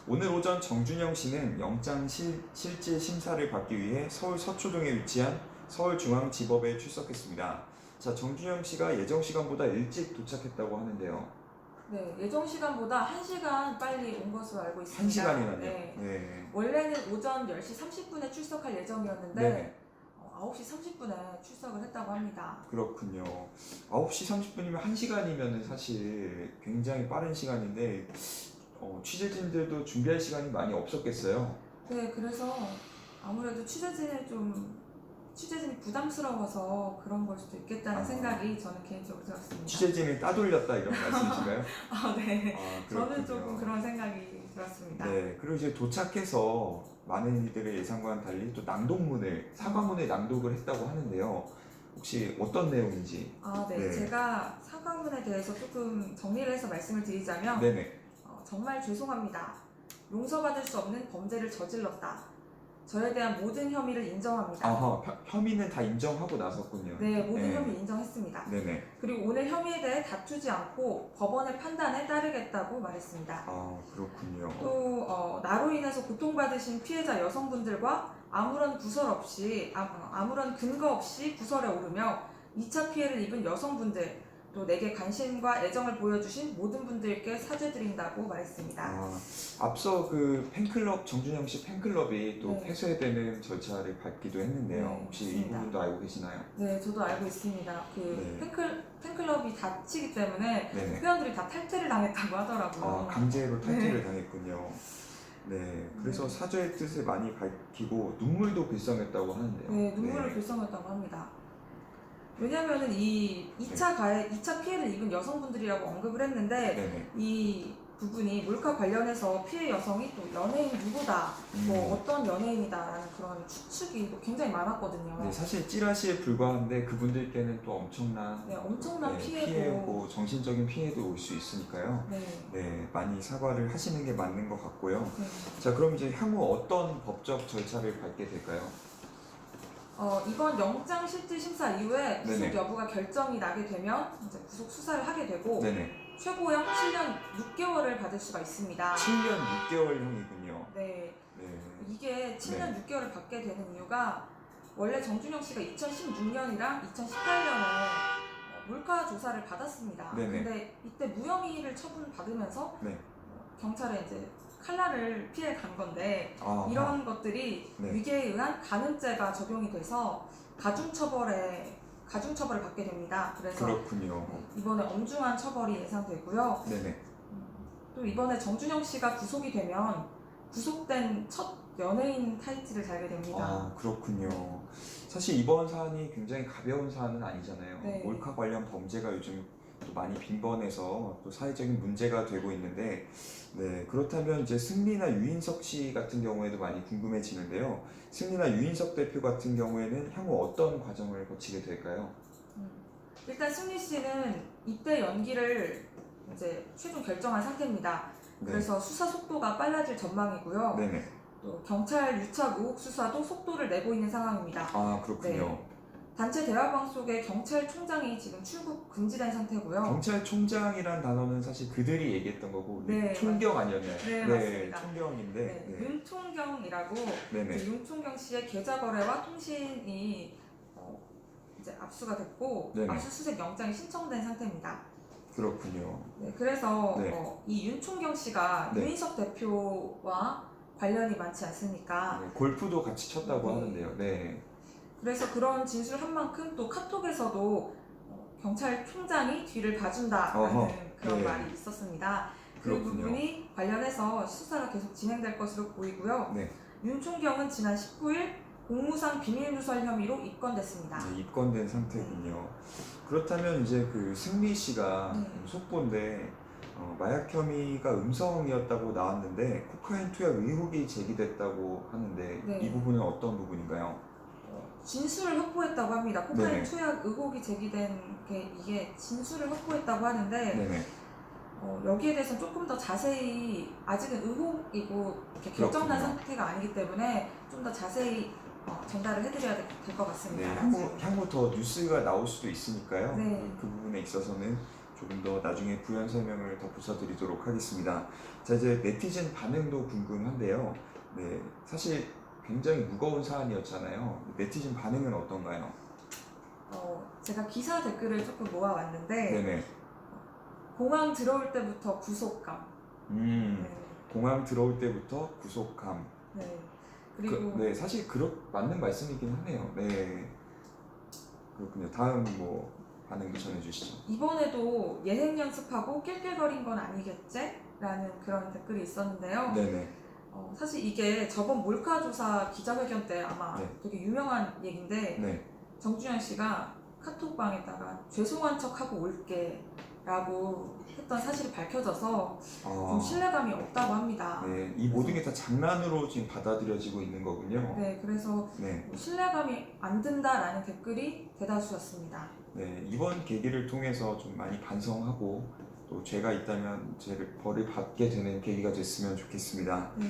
오늘 오전 정준영 씨는 영장 실질 심사를 받기 위해 서울 서초동에 위치한 서울중앙지법에 출석했습니다. 자, 정준영 씨가 예정 시간보다 일찍 도착했다고 하는데요. 네, 예정 시간보다 1시간 빨리 온 것으로 알고 있습니다. 1시간이나요? 네. 네. 원래는 오전 10시 30분에 출석할 예정이었는데 네네. 9시 30분에 출석을 했다고 합니다. 그렇군요. 9시 30분이면 1시간이면 사실 굉장히 빠른 시간인데 취재진들도 준비할 시간이 많이 없었겠어요. 네, 그래서 아무래도 취재진이 부담스러워서 그런 걸 수도 있겠다는 생각이 저는 개인적으로 들었습니다. 취재진을 따돌렸다 이런 말씀이신가요? 네. 저는 그렇군요. 조금 그런 생각이 들었습니다. 네, 그리고 이제 도착해서 많은 이들의 예상과는 달리 또 사과문을 낭독을 했다고 하는데요. 혹시 어떤 내용인지? 네. 네. 제가 사과문에 대해서 조금 정리를 해서 말씀을 드리자면 네네. 정말 죄송합니다. 용서받을 수 없는 범죄를 저질렀다. 저에 대한 모든 혐의를 인정합니다. 혐의는 다 인정하고 나섰군요. 네, 모든 혐의 인정했습니다. 네네. 그리고 오늘 혐의에 대해 다투지 않고 법원의 판단에 따르겠다고 말했습니다. 그렇군요. 또 나로 인해서 고통받으신 피해자 여성분들과 아무런 근거 없이 구설에 오르며 2차 피해를 입은 여성분들, 또 내게 관심과 애정을 보여주신 모든 분들께 사죄드린다고 말했습니다. 앞서 정준영 씨 팬클럽이 또 폐쇄되는 절차를 밟기도 했는데요. 네, 혹시 맞습니다. 이 부분도 알고 계시나요? 네, 저도 알고 있습니다. 팬클럽이 닫히기 때문에 네네. 회원들이 다 탈퇴를 당했다고 하더라고요. 강제로 탈퇴를 당했군요. 네, 그래서 사죄의 뜻을 많이 밝히고 눈물도 글썽였다고 하는데요. 네, 눈물을 글썽였다고 합니다. 왜냐면은 이 2차 피해를 입은 여성분들이라고 언급을 했는데 네네. 이 부분이 몰카 관련해서 피해 여성이 또 연예인 누구다, 뭐 어떤 연예인이다라는 그런 추측이 굉장히 많았거든요. 네, 사실 찌라시에 불과한데 그분들께는 또 엄청난 피해고 정신적인 피해도 올 수 있으니까요. 네, 많이 사과를 하시는 게 맞는 것 같고요. 네. 자, 그럼 이제 향후 어떤 법적 절차를 밟게 될까요? 이번 영장 실질 심사 이후에 구속 네네. 여부가 결정이 나게 되면 이제 구속 수사를 하게 되고 네네. 최고형 7년 6개월을 받을 수가 있습니다. 7년 6개월형이군요. 네. 네. 이게 7년 6개월을 받게 되는 이유가 원래 정준영 씨가 2016년이랑 2018년에 몰카 조사를 받았습니다. 네네. 근데 이때 무혐의를 처분받으면서 네. 경찰에 이제 칼날을 피해 간 건데 이런 것들이 네. 위계에 의한 간음죄가 적용이 돼서 가중처벌을 받게 됩니다. 그래서 그렇군요. 이번에 엄중한 처벌이 예상되고요. 네네. 또 이번에 정준영 씨가 구속이 되면 구속된 첫 연예인 타이틀을 달게 됩니다. 그렇군요. 사실 이번 사안이 굉장히 가벼운 사안은 아니잖아요. 네. 몰카 관련 범죄가 요즘 또 많이 빈번해서 또 사회적인 문제가 되고 있는데, 네, 그렇다면 이제 승리나 유인석 씨 같은 경우에도 많이 궁금해지는데요. 승리나 유인석 대표 같은 경우에는 향후 어떤 과정을 거치게 될까요? 일단 승리 씨는 입대 연기를 이제 최종 결정한 상태입니다. 그래서 수사 속도가 빨라질 전망이고요. 네네. 또 경찰 유착 의혹 수사도 속도를 내고 있는 상황입니다. 그렇군요. 단체 대화방 속에 경찰총장이 지금 출국 금지된 상태고요. 경찰총장이란 단어는 사실 그들이 얘기했던 거고 총경 아니었나요? 네, 맞습니다. 총경인데 윤총경이라고 윤총경 씨의 계좌 거래와 통신이 이제 압수가 됐고 압수수색 영장이 신청된 상태입니다. 그렇군요. 네, 그래서 이 윤총경 씨가 유인석 대표와 관련이 많지 않습니까? 골프도 같이 쳤다고 하는데요. 네. 그래서 그런 진술을 한 만큼 또 카톡에서도 경찰총장이 뒤를 봐준다라는 그런 말이 있었습니다. 그 부분이 관련해서 수사가 계속 진행될 것으로 보이고요. 윤총경은 지난 19일 공무상 비밀누설 혐의로 입건됐습니다. 입건된 상태군요. 그렇다면 이제 승리 씨가 속보인데 마약 혐의가 음성이었다고 나왔는데 코카인 투약 의혹이 제기됐다고 하는데 이 부분은 어떤 부분인가요? 진술을 확보했다고 합니다. 코카인 투약 의혹이 제기된 게 이게 진술을 확보했다고 하는데 여기에 대해서는 조금 더 자세히 아직은 의혹이고 이렇게 결정난 상태가 아니기 때문에 좀 더 자세히 전달을 해드려야 될 것 같습니다. 향후 더 뉴스가 나올 수도 있으니까요. 네. 그 부분에 있어서는 조금 더 나중에 부연 설명을 덧붙여 드리도록 하겠습니다. 자, 이제 네티즌 반응도 궁금한데요. 네, 사실 굉장히 무거운 사안이었잖아요. 네티즌 반응은 어떤가요? 제가 기사 댓글을 조금 모아왔는데 네네. 공항 들어올 때부터 구속감. 네. 공항 들어올 때부터 구속감. 네. 그리고 네, 사실 맞는 말씀이긴 하네요. 네, 그렇군요. 다음 뭐 반응도 전해주시죠. 이번에도 예행 연습하고 낄낄거린 건 아니겠지? 라는 그런 댓글이 있었는데요. 네네. 사실 이게 저번 몰카조사 기자회견 때 아마 네. 되게 유명한 얘기인데 네. 정주현 씨가 카톡방에다가 죄송한 척하고 올게 라고 했던 사실이 밝혀져서 좀 신뢰감이 없다고 합니다. 네, 이 모든 게 다 장난으로 지금 받아들여지고 있는 거군요. 네, 그래서 네. 신뢰감이 안 든다라는 댓글이 대다수였습니다. 네, 이번 계기를 통해서 좀 많이 반성하고 또 죄가 있다면 죄를 벌을 받게 되는 계기가 됐으면 좋겠습니다. 네.